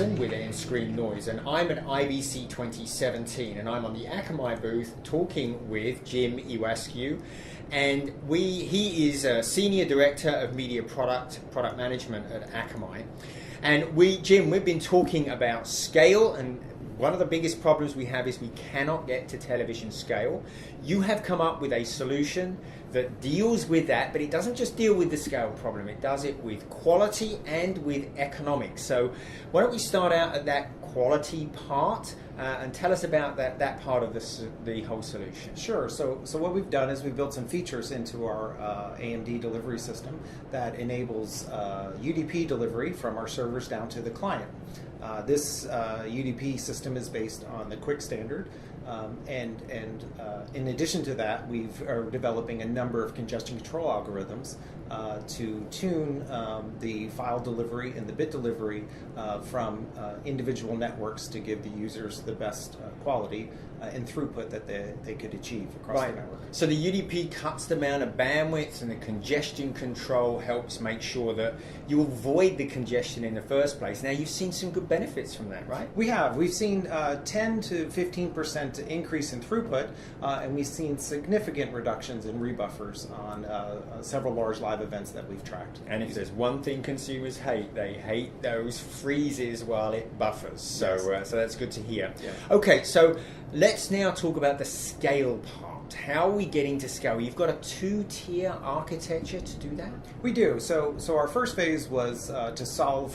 Dixon with Screen Noise, and I'm at IBC 2017, and I'm on the Akamai booth talking with Jim Ewaskiew, and he is a Senior Director of Media Product Management at Akamai. And Jim, we've been talking about scale, and one of the biggest problems we have is we cannot get to television scale. You have come up with a solution that deals with that, but it doesn't just deal with the scale problem, it does it with quality and with economics. So why don't we start out at that quality part and tell us about that part of the whole solution. Sure. So what we've done is we've built some features into our AMD delivery system that enables UDP delivery from our servers down to the client. This UDP system is based on the QUIC standard, and in addition to that, we are developing a number of congestion control algorithms to tune the file delivery and the bit delivery from individual networks to give the users the best quality and throughput that they could achieve across the network. So the UDP cuts the amount of bandwidth, and the congestion control helps make sure that you avoid the congestion in the first place. Now, you've seen some good benefits from that, right? We have. We've seen 10 to 15% increase in throughput, and we've seen significant reductions in rebuffers on several large live events that we've tracked. And if there's one thing consumers hate, they hate those freezes while it buffers. So, yes. So that's good to hear. Yeah. Okay, so let's now talk about the scale part. How are we getting to scale? You've got a two-tier architecture to do that? We do. So our first phase was to solve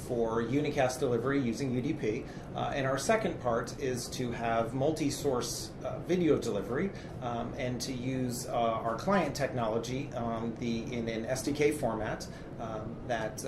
for unicast delivery using UDP, and our second part is to have multi-source video delivery and to use our client technology in an SDK format that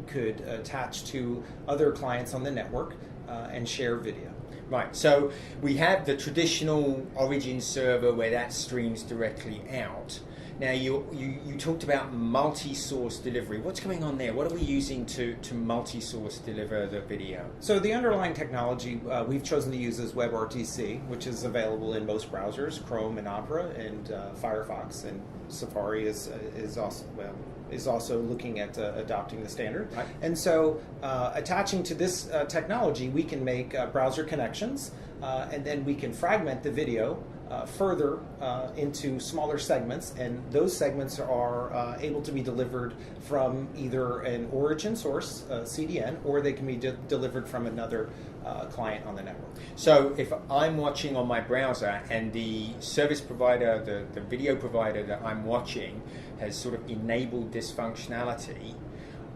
could attach to other clients on the network and share video. Right, so we have the traditional origin server where that streams directly out. Now you talked about multi-source delivery. What's going on there? What are we using to multi-source deliver the video? So the underlying technology we've chosen to use is WebRTC, which is available in most browsers, Chrome and Opera, and Firefox, and Safari is also looking at adopting the standard. Right. And so attaching to this technology, we can make browser connections, and then we can fragment the video further into smaller segments, and those segments are able to be delivered from either an origin source, CDN, or they can be delivered from another client on the network. So if I'm watching on my browser and the service provider, the video provider that I'm watching has sort of enabled this functionality,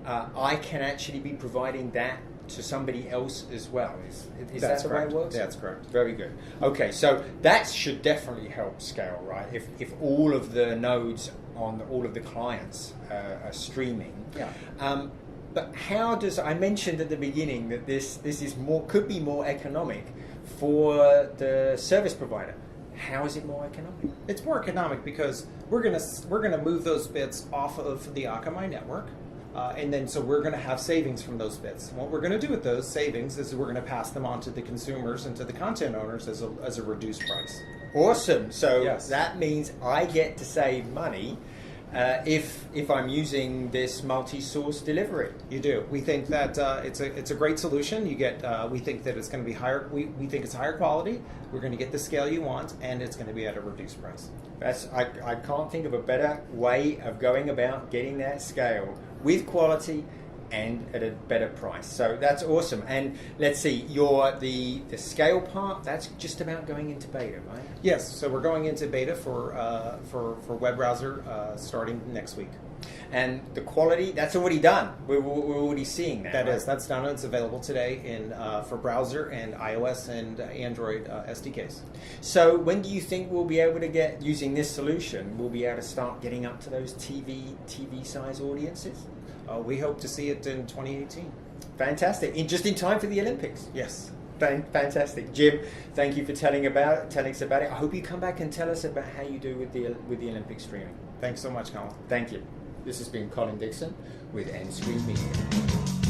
I can actually be providing that to somebody else as well. Is that the way it works? That's correct. Very good. Okay, so that should definitely help scale, right? If all of the nodes on all of the clients are streaming. Yeah. But how does, I mentioned at the beginning that this is could be more economic for the service provider. How is it more economic? It's more economic because we're gonna move those bits off of the Akamai network. And then so we're going to have savings from those bits. And what we're going to do with those savings is we're going to pass them on to the consumers and to the content owners as a reduced price. Awesome. So yes. That means I get to save money if I'm using this multi-source delivery. You do. We think that it's a great solution. You get. We think that it's going to be higher. We think it's higher quality. We're going to get the scale you want, and it's going to be at a reduced price. I can't think of a better way of going about getting that scale with quality and at a better price. So that's awesome. And let's see, the scale part, that's just about going into beta, right? Yes. So we're going into beta for web browser starting next week. And the quality, that's already done. We're already seeing that. That's done. It's available today for browser and iOS and Android SDKs. So when do you think we'll be able to get, using this solution, we'll be able to start getting up to those TV size audiences? We hope to see it in 2018. Fantastic. Just in time for the Olympics. Yes. Fantastic. Jim, thank you for telling us about it. I hope you come back and tell us about how you do with the Olympic streaming. Thanks so much, Colin. Thank you. This has been Colin Dixon with Screen Media.